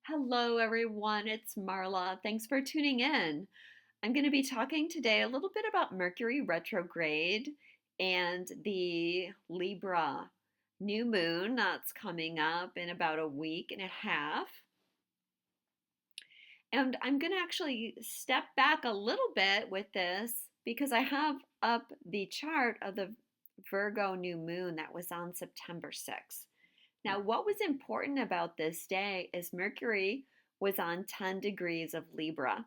Hello, everyone. It's Marla. Thanks for tuning in. I'm going to be talking today a little bit about Mercury retrograde and the Libra new moon that's coming up in about a week and a half. And I'm going to actually step back a little bit with this because I have up the chart of the Virgo new moon that was on September 6th. Now, what was important about this day is Mercury was on 10 degrees of Libra.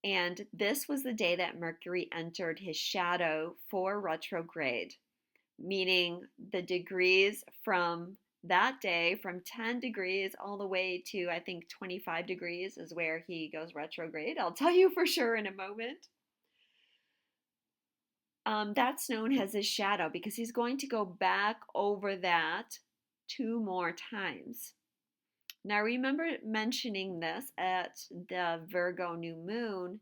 And this was the day that Mercury entered his shadow for retrograde, meaning the degrees from that day, from 10 degrees all the way to, I think, 25 degrees is where he goes retrograde. I'll tell you for sure in a moment. That's known as his shadow because he's going to go back over that two more times. Now, I remember mentioning this at the Virgo new moon,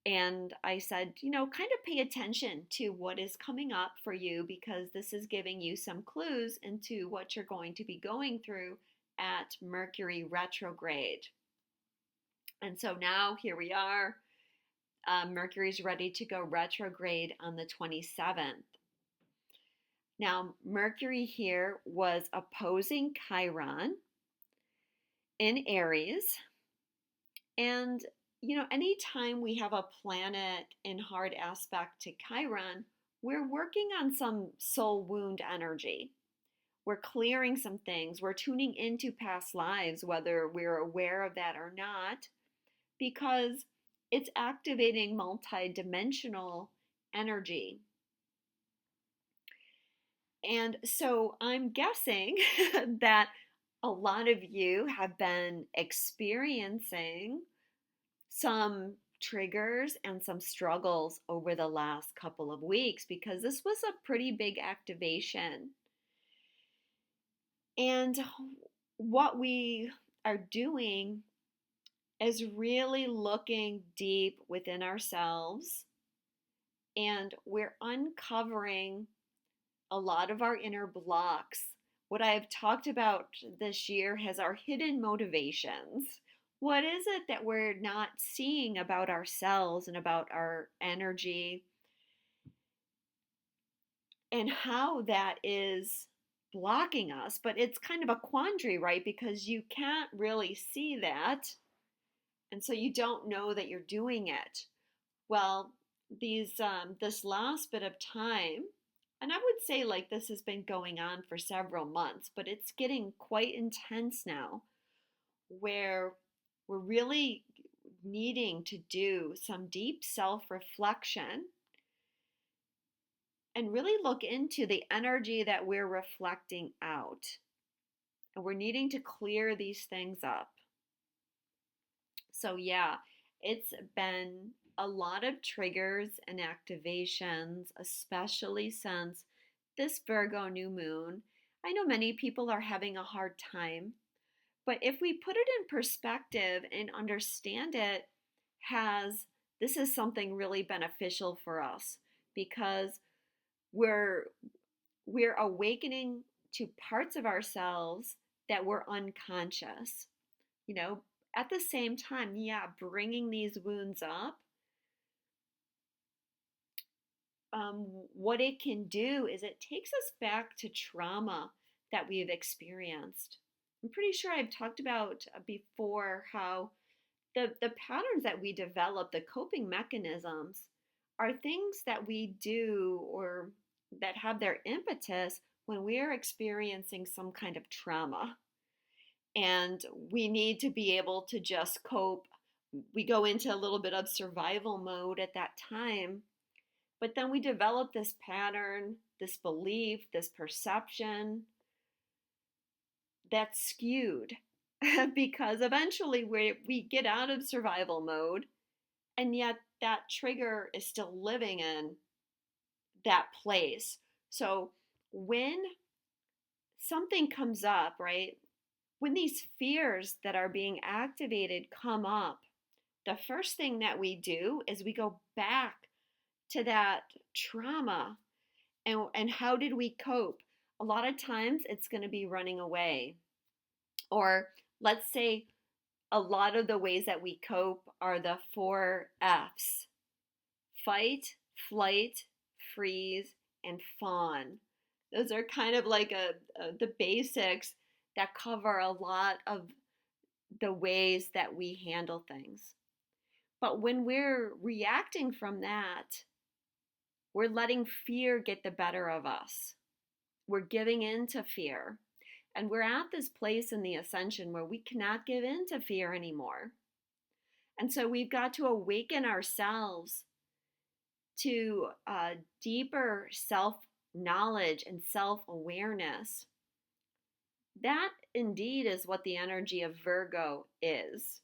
and I said, kind of pay attention to what is coming up for you because this is giving you some clues into what you're going to be going through at Mercury retrograde. And so now here we are. Mercury's ready to go retrograde on the 27th. Now, Mercury here was opposing Chiron in Aries. And, anytime we have a planet in hard aspect to Chiron, we're working on some soul wound energy. We're clearing some things. We're tuning into past lives, whether we're aware of that or not, because it's activating multi-dimensional energy. And so I'm guessing that a lot of you have been experiencing some triggers and some struggles over the last couple of weeks because this was a pretty big activation. And what we are doing is really looking deep within ourselves, and we're uncovering a lot of our inner blocks. What I've talked about this year has our hidden motivations. What is it that we're not seeing about ourselves and about our energy, and how that is blocking us? But it's kind of a quandary, right? Because you can't really see that, and so you don't know that you're doing it. Well, this last bit of time, and I would say like this has been going on for several months, but it's getting quite intense now, where we're really needing to do some deep self-reflection and really look into the energy that we're reflecting out. And we're needing to clear these things up. So yeah, it's been a lot of triggers and activations, especially since this Virgo new moon. I know many people are having a hard time, but if we put it in perspective and understand it as this is something really beneficial for us because we're awakening to parts of ourselves that were unconscious. At the same time, yeah, bringing these wounds up, what it can do is it takes us back to trauma that we've experienced. I'm pretty sure I've talked about before how the patterns that we develop, the coping mechanisms, are things that we do or that have their impetus when we're experiencing some kind of trauma. And we need to be able to just cope. We go into a little bit of survival mode at that time, but then we develop this pattern, this belief, this perception that's skewed because eventually we get out of survival mode, and yet that trigger is still living in that place. So when something comes up, right, when these fears that are being activated come up, the first thing that we do is we go back to that trauma. And how did we cope? A lot of times it's going to be running away. Or let's say a lot of the ways that we cope are the 4 F's: fight, flight, freeze, and fawn. Those are kind of like the basics that cover a lot of the ways that we handle things. But when we're reacting from that, we're letting fear get the better of us. We're giving in to fear. And we're at this place in the ascension where we cannot give in to fear anymore. And so we've got to awaken ourselves to deeper self knowledge and self awareness. That indeed is what the energy of Virgo is.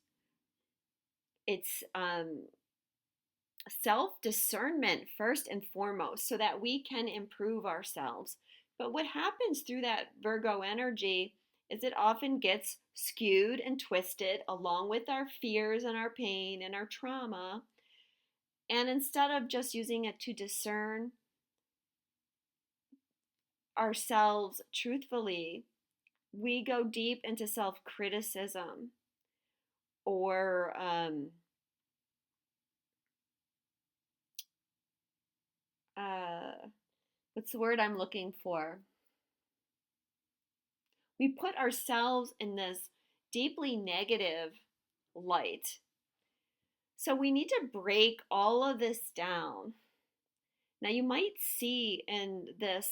It's self discernment first and foremost, so that we can improve ourselves. But what happens through that Virgo energy is it often gets skewed and twisted along with our fears and our pain and our trauma. And instead of just using it to discern ourselves truthfully, we go deep into self criticism or what's the word I'm looking for? We put ourselves in this deeply negative light. So we need to break all of this down. Now, you might see in this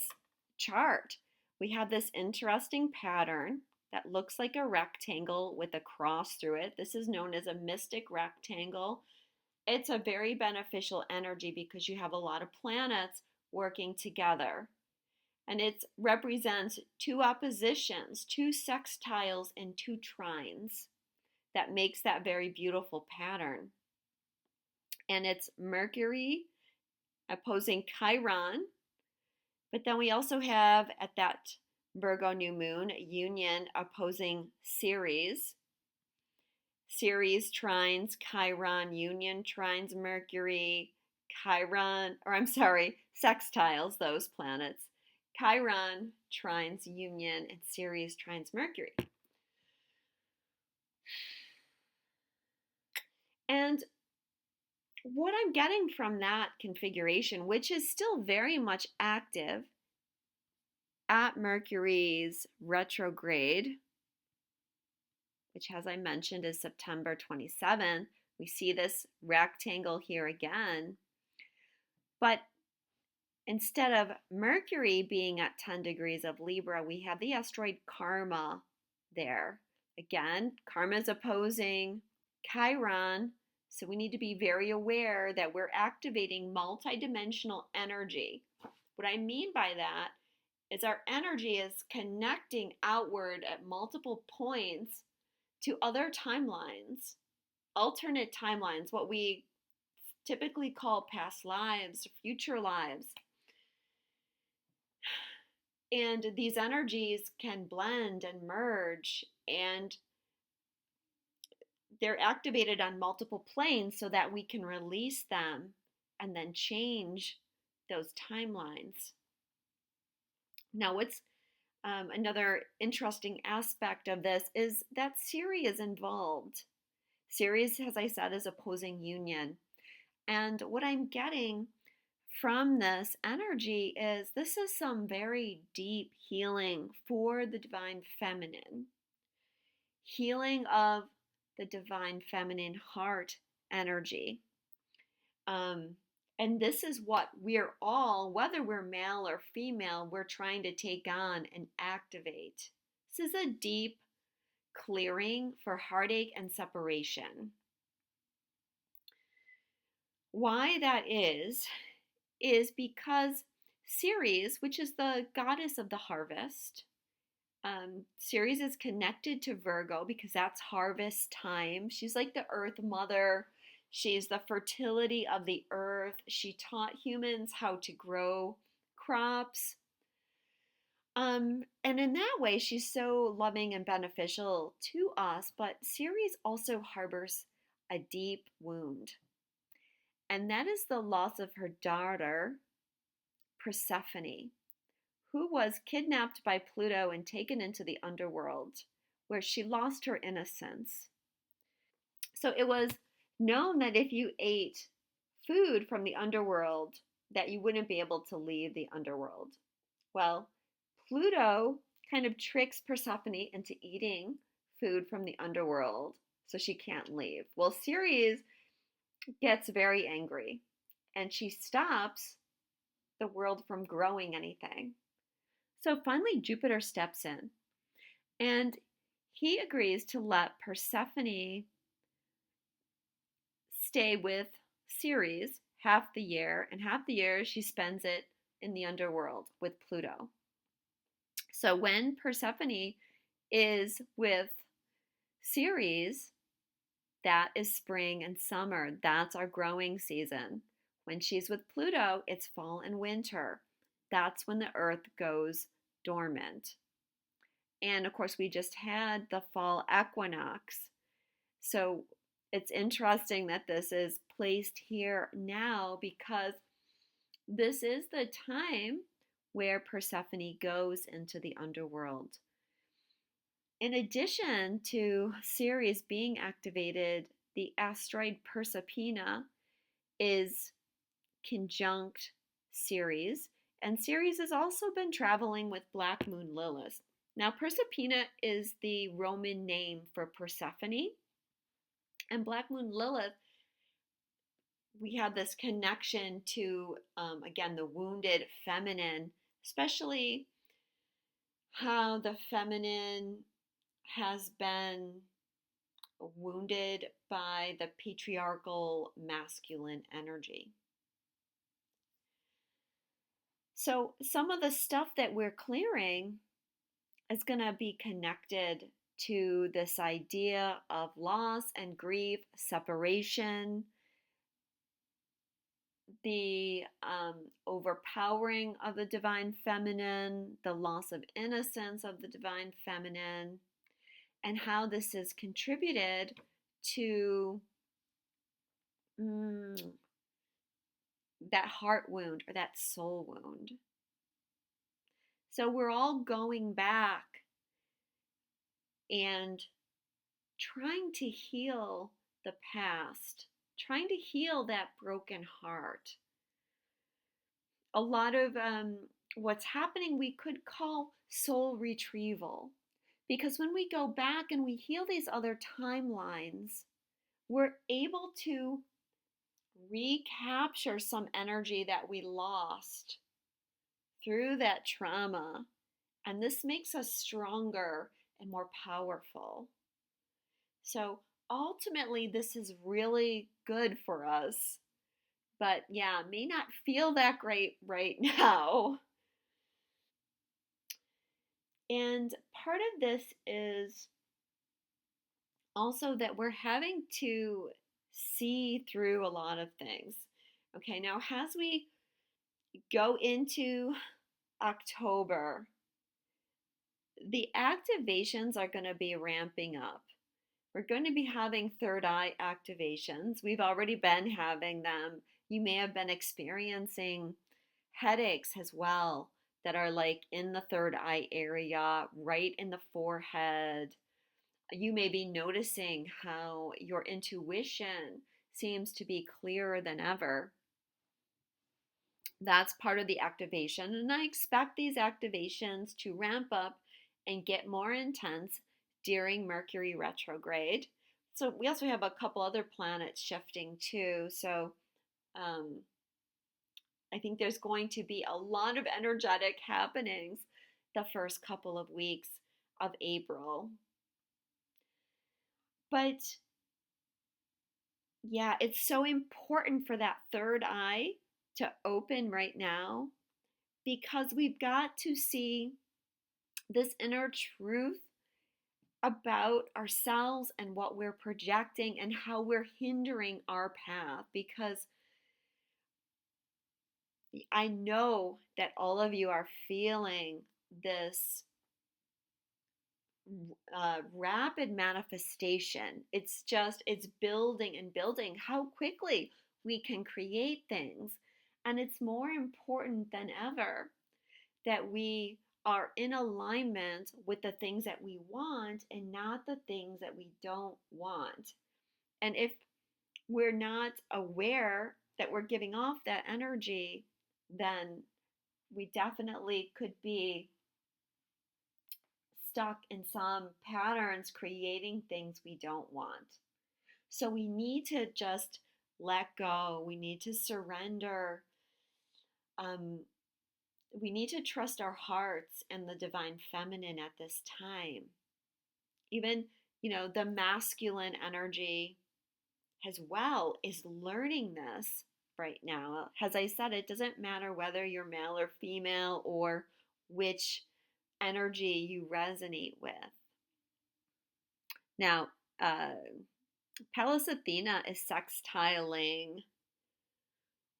chart, we have this interesting pattern that looks like a rectangle with a cross through it. This is known as a mystic rectangle. It's a very beneficial energy because you have a lot of planets working together. And it represents 2 oppositions, 2 sextiles, and 2 trines. That makes that very beautiful pattern. And it's Mercury opposing Chiron. But then we also have at that Virgo New Moon union opposing Ceres. Ceres trines Chiron, union trines Mercury, sextiles those planets. Chiron trines Union and Ceres trines Mercury. And what I'm getting from that configuration, which is still very much active at Mercury's retrograde, which, as I mentioned, is September 27th, we see this rectangle here again. But instead of Mercury being at 10 degrees of Libra, we have the asteroid Karma there. Again, Karma is opposing Chiron, so we need to be very aware that we're activating multidimensional energy. What I mean by that is our energy is connecting outward at multiple points to other timelines, alternate timelines, what we typically call past lives, future lives. And these energies can blend and merge, and they're activated on multiple planes so that we can release them and then change those timelines. Now, what's another interesting aspect of this is that Ceres is involved. Ceres, as I said, is opposing union. And what I'm getting from this energy is this is some very deep healing for the divine feminine. Healing of the divine feminine heart energy. And this is what we're all, whether we're male or female, we're trying to take on and activate. This is a deep clearing for heartache and separation. Why that is because Ceres, which is the goddess of the harvest, Ceres is connected to Virgo because that's harvest time. She's like the earth mother. She's the fertility of the earth. She taught humans how to grow crops. And in that way, she's so loving and beneficial to us. But Ceres also harbors a deep wound. And that is the loss of her daughter, Persephone, who was kidnapped by Pluto and taken into the underworld, where she lost her innocence. So it was known that if you ate food from the underworld, that you wouldn't be able to leave the underworld. Well, Pluto kind of tricks Persephone into eating food from the underworld so she can't leave. Well, Ceres gets very angry and she stops the world from growing anything. So finally, Jupiter steps in and he agrees to let Persephone stay with Ceres half the year, and half the year she spends it in the underworld with Pluto. So when Persephone is with Ceres, that is spring and summer. That's our growing season. When she's with Pluto, it's fall and winter. That's when the earth goes dormant. And of course, we just had the fall equinox. So it's interesting that this is placed here now because this is the time where Persephone goes into the underworld. In addition to Ceres being activated, the asteroid Proserpina is conjunct Ceres, and Ceres has also been traveling with Black Moon Lilith. Now, Proserpina is the Roman name for Persephone, and Black Moon Lilith, we have this connection to, again, the wounded feminine, especially how the feminine has been wounded by the patriarchal masculine energy. So some of the stuff that we're clearing is going to be connected to this idea of loss and grief, separation, the overpowering of the divine feminine, the loss of innocence of the divine feminine, and how this has contributed to that heart wound or that soul wound. So we're all going back and trying to heal the past, trying to heal that broken heart. A lot of what's happening we could call soul retrieval, because when we go back and we heal these other timelines, we're able to recapture some energy that we lost through that trauma, and this makes us stronger and more powerful. So ultimately, this is really good for us, but yeah, may not feel that great right now. And part of this is also that we're having to see through a lot of things. Okay, now as we go into October, the activations are going to be ramping up. We're going to be having third eye activations. We've already been having them. You may have been experiencing headaches as well that are like in the third eye area, right in the forehead. You may be noticing how your intuition seems to be clearer than ever. That's part of the activation, and I expect these activations to ramp up and get more intense during Mercury retrograde. So we also have a couple other planets shifting too. So I think there's going to be a lot of energetic happenings the first couple of weeks of April. But yeah, it's so important for that third eye to open right now, because we've got to see this inner truth about ourselves and what we're projecting and how we're hindering our path. Because I know that all of you are feeling this rapid manifestation. It's building and building how quickly we can create things. And it's more important than ever that we are in alignment with the things that we want and not the things that we don't want. And if we're not aware that we're giving off that energy, then we definitely could be stuck in some patterns creating things we don't want. So we need to just let go. We need to surrender. Um, we need to trust our hearts and the divine feminine at this time. Even, the masculine energy as well is learning this right now. As I said, it doesn't matter whether you're male or female or which energy you resonate with. Now, Pallas Athena is sextiling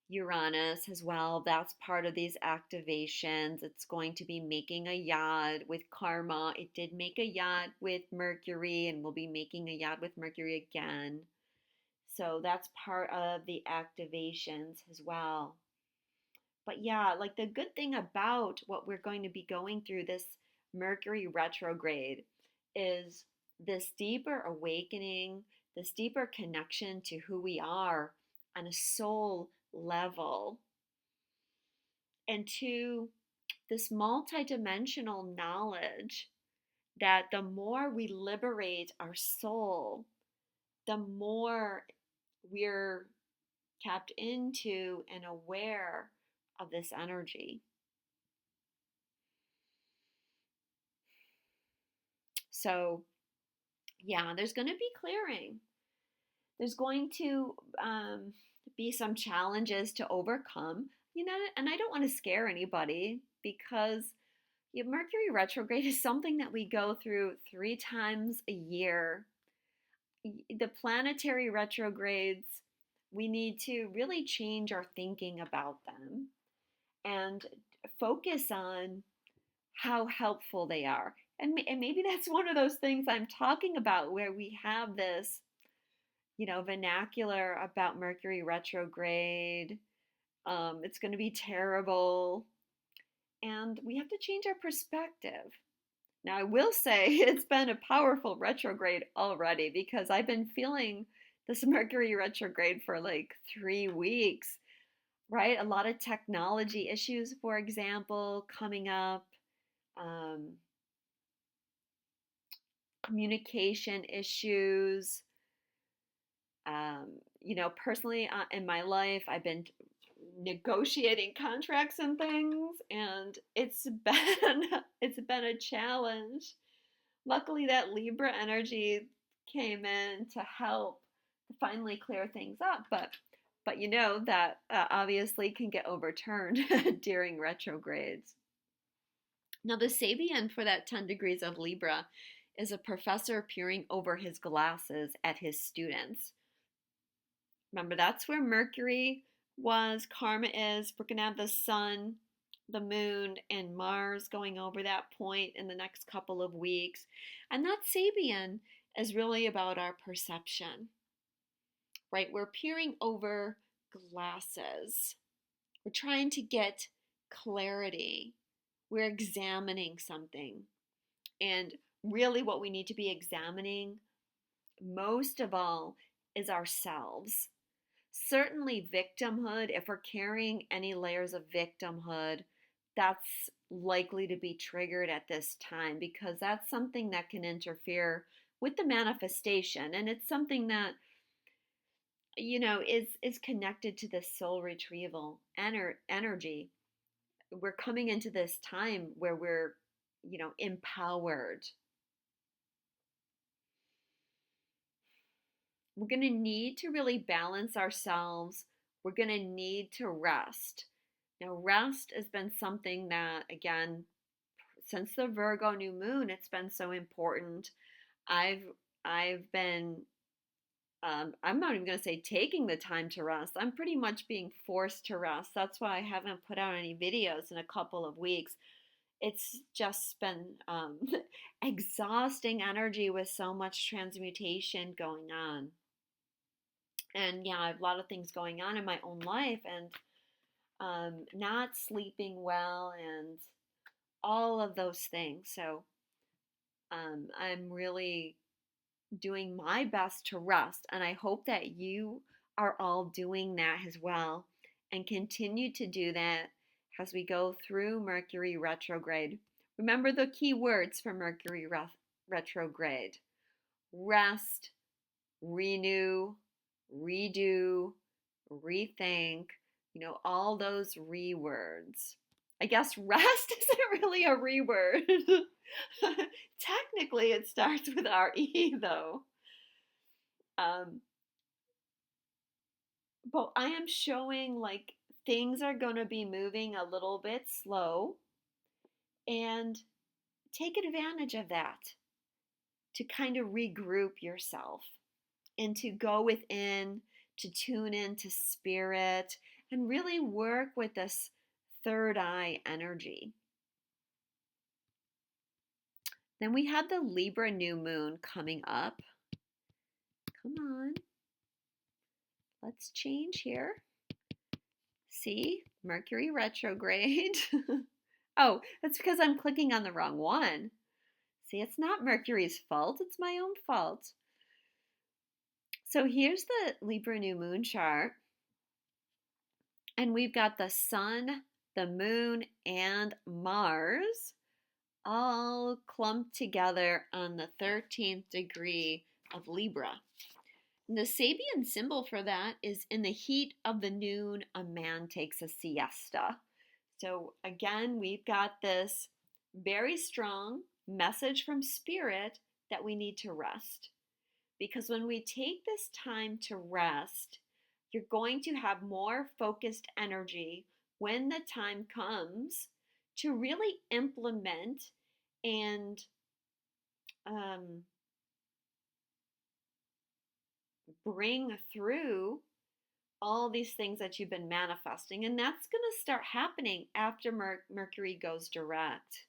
Uranus as well. That's part of these activations. It's going to be making a yod with karma. It did make a yod with Mercury and will be making a yod with Mercury again. So that's part of the activations as well. But yeah, like the good thing about what we're going to be going through this Mercury retrograde is this deeper awakening, this deeper connection to who we are on a soul level, and to this multidimensional knowledge that the more we liberate our soul, the more we're tapped into and aware of this energy. So, yeah, there's going to be clearing. There's going to be some challenges to overcome, and I don't want to scare anybody because Mercury retrograde is something that we go through 3 times a year. The planetary retrogrades, we need to really change our thinking about them and focus on how helpful they are. And maybe that's one of those things I'm talking about where we have this, vernacular about Mercury retrograde. It's going to be terrible. And we have to change our perspective. Now, I will say it's been a powerful retrograde already because I've been feeling this Mercury retrograde for like 3 weeks, right? A lot of technology issues, for example, coming up, communication issues. Personally in my life, I've been negotiating contracts and things, and it's been a challenge. Luckily, that Libra energy came in to help finally clear things up, but that obviously can get overturned during retrogrades. Now, the Sabian for that 10 degrees of Libra is a professor peering over his glasses at his students. Remember, that's where Mercury was, karma is. We're going to have the sun, the moon, and Mars going over that point in the next couple of weeks. And that Sabian is really about our perception, right? We're peering over glasses. We're trying to get clarity. We're examining something. And really what we need to be examining most of all is ourselves. Certainly victimhood, if we're carrying any layers of victimhood, that's likely to be triggered at this time because that's something that can interfere with the manifestation, and it's something that is connected to the soul retrieval energy. We're coming into this time where we're empowered. We're going to need to really balance ourselves. We're going to need to rest. Now, rest has been something that, again, since the Virgo New Moon, it's been so important. I've been, I'm not even going to say taking the time to rest. I'm pretty much being forced to rest. That's why I haven't put out any videos in a couple of weeks. It's just been exhausting energy with so much transmutation going on. And yeah, I have a lot of things going on in my own life and not sleeping well and all of those things. So I'm really doing my best to rest, and I hope that you are all doing that as well and continue to do that as we go through Mercury retrograde. Remember the key words for Mercury retrograde: rest, renew, redo, rethink, all those re words. I guess rest isn't really a re word. Technically, it starts with RE though. But I am showing like things are going to be moving a little bit slow, and take advantage of that to kind of regroup yourself and to go within, to tune into spirit and really work with this third eye energy. Then we have the Libra New Moon coming up. Come on. Let's change here. See, Mercury retrograde. Oh, that's because I'm clicking on the wrong one. See, it's not Mercury's fault, it's my own fault. So here's the Libra New Moon chart. And we've got the Sun, the Moon, and Mars all clumped together on the 13th degree of Libra. And the Sabian symbol for that is in the heat of the noon, a man takes a siesta. So again, we've got this very strong message from Spirit that we need to rest. Because when we take this time to rest, you're going to have more focused energy when the time comes to really implement and bring through all these things that you've been manifesting. And that's going to start happening after Mercury goes direct.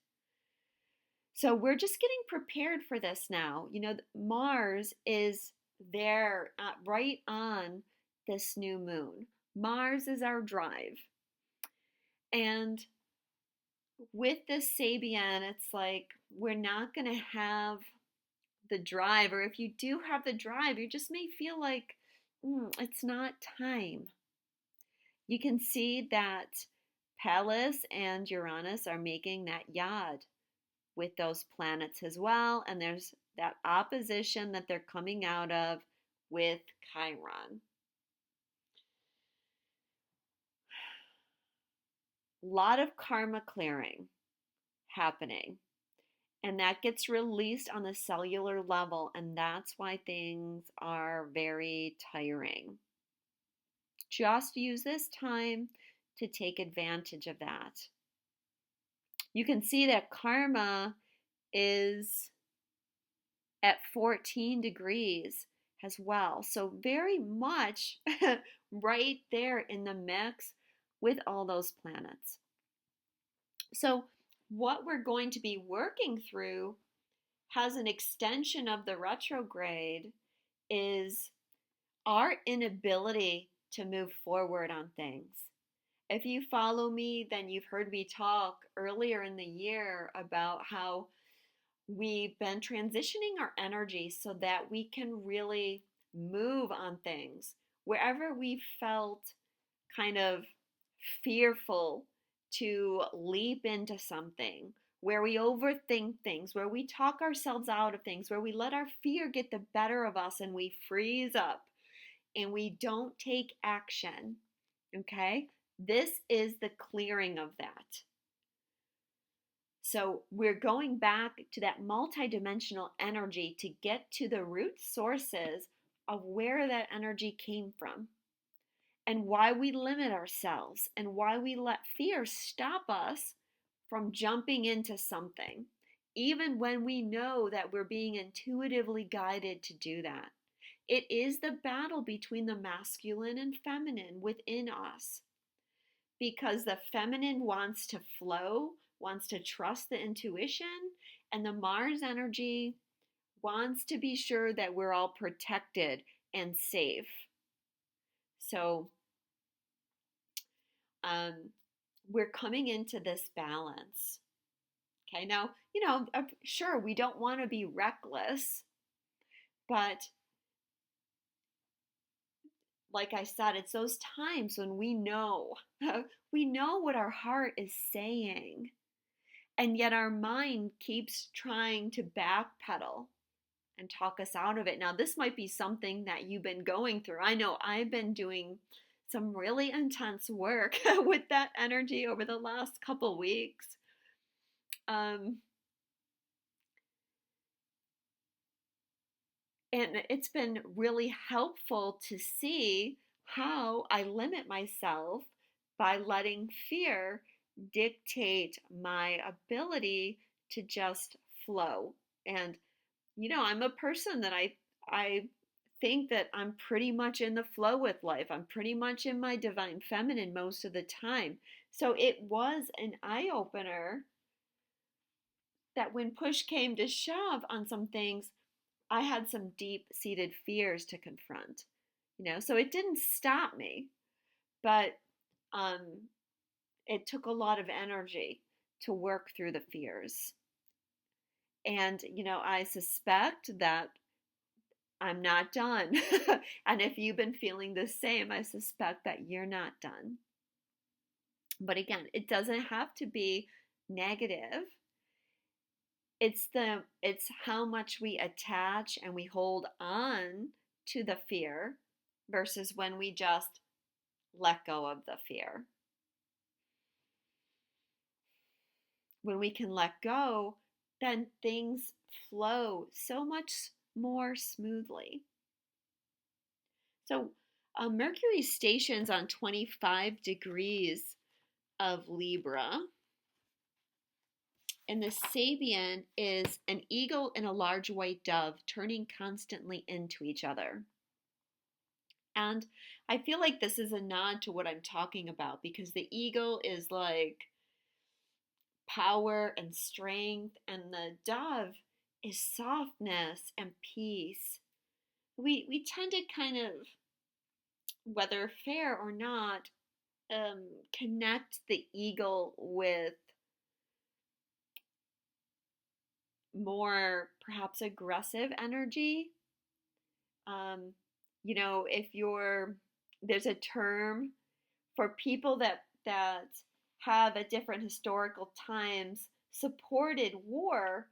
So we're just getting prepared for this now. Mars is there right on this new moon. Mars is our drive. And with this Sabian, it's like we're not going to have the drive, or if you do have the drive, you just may feel like it's not time. You can see that Pallas and Uranus are making that yod with those planets as well, and there's that opposition that they're coming out of with Chiron. A lot of karma clearing happening, and that gets released on the cellular level, and that's why things are very tiring. Just use this time to take advantage of that. You can see that karma is at 14 degrees as well. So very much right there in the mix with all those planets. So what we're going to be working through has an extension of the retrograde is our inability to move forward on things. If you follow me, then you've heard me talk earlier in the year about how we've been transitioning our energy so that we can really move on things. Wherever we felt kind of fearful to leap into something, where we overthink things, where we talk ourselves out of things, where we let our fear get the better of us and we freeze up and we don't take action, okay? This is the clearing of that. So we're going back to that multidimensional energy to get to the root sources of where that energy came from and why we limit ourselves and why we let fear stop us from jumping into something, even when we know that we're being intuitively guided to do that. It is the battle between the masculine and feminine within us, because the feminine wants to flow, wants to trust the intuition, and the Mars energy wants to be sure that we're all protected and safe. So we're coming into this balance. Okay, now, sure, we don't want to be reckless, But like I said, it's those times when we know, we know what our heart is saying, and yet our mind keeps trying to backpedal and talk us out of it. Now, this might be something that you've been going through. I know I've been doing some really intense work with that energy over the last couple weeks. Um, and it's been really helpful to see how I limit myself by letting fear dictate my ability to just flow. And I'm a person that I think that I'm pretty much in the flow with life. I'm pretty much in my divine feminine most of the time. So it was an eye opener that when push came to shove on some things, I had some deep seated fears to confront. So it didn't stop me, but um, it took a lot of energy to work through the fears. And, I suspect that I'm not done. And if you've been feeling the same, I suspect that you're not done. But again, it doesn't have to be negative. It's how much we attach and we hold on to the fear versus when we just let go of the fear. When we can let go, then things flow so much more smoothly. So Mercury stations on 25 degrees of Libra. And the Sabian is an eagle and a large white dove turning constantly into each other. And I feel like this is a nod to what I'm talking about because the eagle is like power and strength, and the dove is softness and peace. We tend to kind of, whether fair or not, connect the eagle with more perhaps aggressive energy. If there's a term for people that have at different historical times supported war,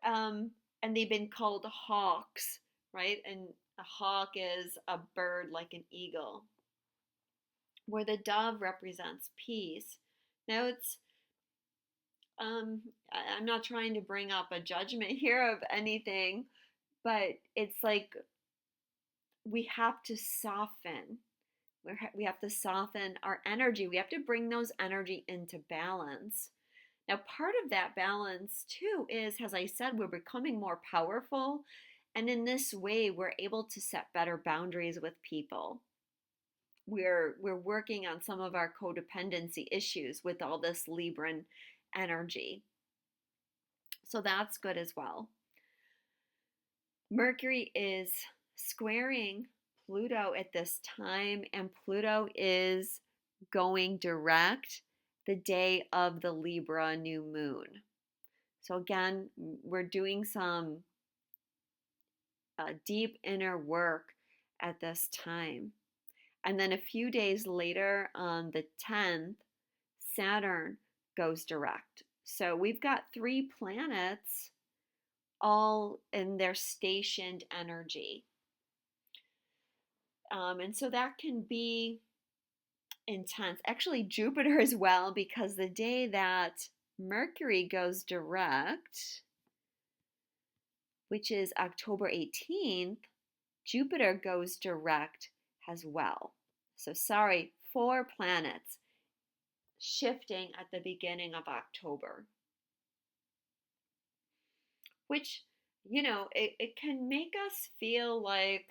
and they've been called hawks, right? And a hawk is a bird like an eagle, where the dove represents peace. Now I'm not trying to bring up a judgment here of anything, but it's like we have to soften. We have to soften our energy. We have to bring those energy into balance. Now, part of that balance too is, as I said, we're becoming more powerful. And in this way, we're able to set better boundaries with people. We're working on some of our codependency issues with all this Libran energy. So that's good as well. Mercury is squaring Pluto at this time, and Pluto is going direct the day of the Libra New Moon. So again, we're doing some deep inner work at this time. And then a few days later, on the 10th, Saturn goes direct. So we've got 3 planets all in their stationed energy. And so that can be intense. Actually, Jupiter as well, because the day that Mercury goes direct, which is October 18th, Jupiter goes direct as well. So sorry, 4 planets shifting at the beginning of October, which, it can make us feel like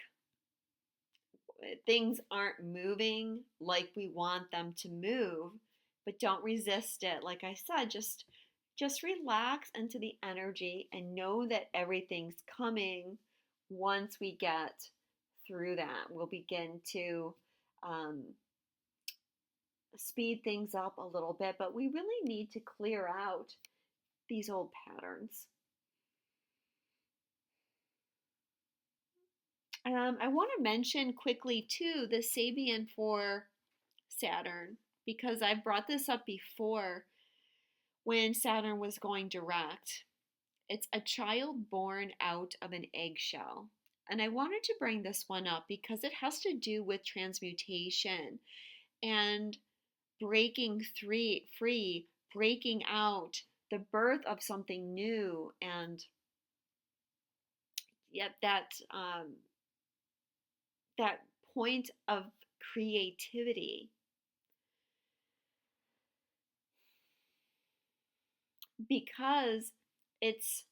things aren't moving like we want them to move, but don't resist it. Like I said, just relax into the energy and know that everything's coming. Once we get through that, we'll begin to speed things up a little bit, but we really need to clear out these old patterns. I want to mention quickly too the Sabian for Saturn, because I've brought this up before when Saturn was going direct. It's a child born out of an eggshell. And I wanted to bring this one up because it has to do with transmutation and breaking free, breaking out, the birth of something new, and yet that point of creativity, because it's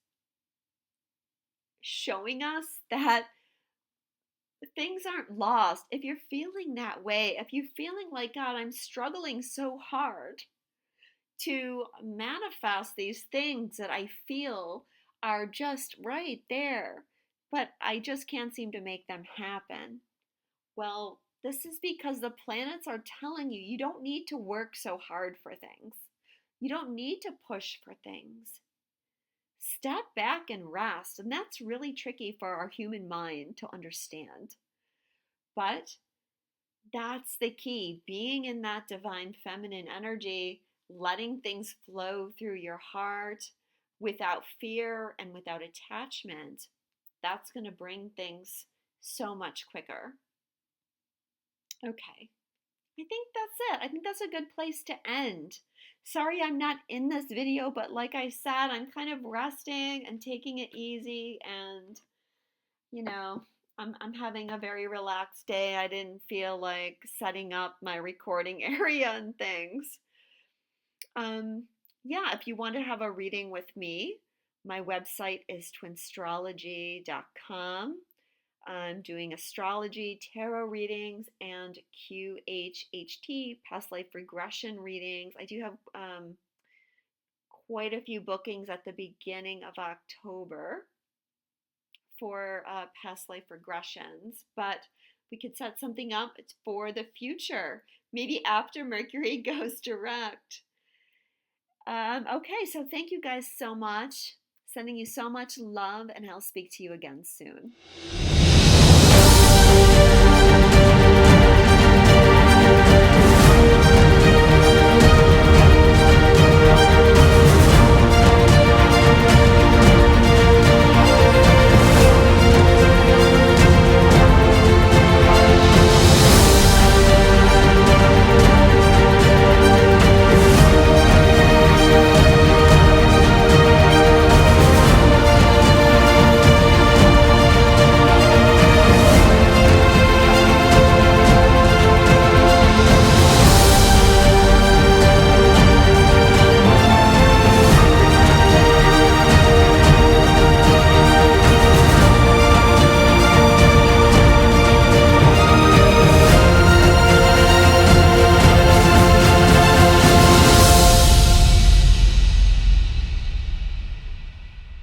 showing us that things aren't lost. If you're feeling that way, if you're feeling like, God, I'm struggling so hard to manifest these things that I feel are just right there, but I just can't seem to make them happen. Well, this is because the planets are telling you you don't need to work so hard for things. You don't need to push for things. Step back and rest. And that's really tricky for our human mind to understand. But that's the key, being in that divine feminine energy, letting things flow through your heart without fear and without attachment. That's going to bring things so much quicker. Okay, I think that's it. I think that's a good place to end. Sorry I'm not in this video, but like I said, I'm kind of resting and taking it easy, and you know, I'm having a very relaxed day. I didn't feel like setting up my recording area and things. Um, yeah, if you want to have a reading with me, my website is twinstrology.com. I'm doing astrology, tarot readings, and QHHT, past life regression readings. I do have quite a few bookings at the beginning of October for past life regressions, but we could set something up for the future, maybe after Mercury goes direct. Okay, so thank you guys so much. Sending you so much love, and I'll speak to you again soon.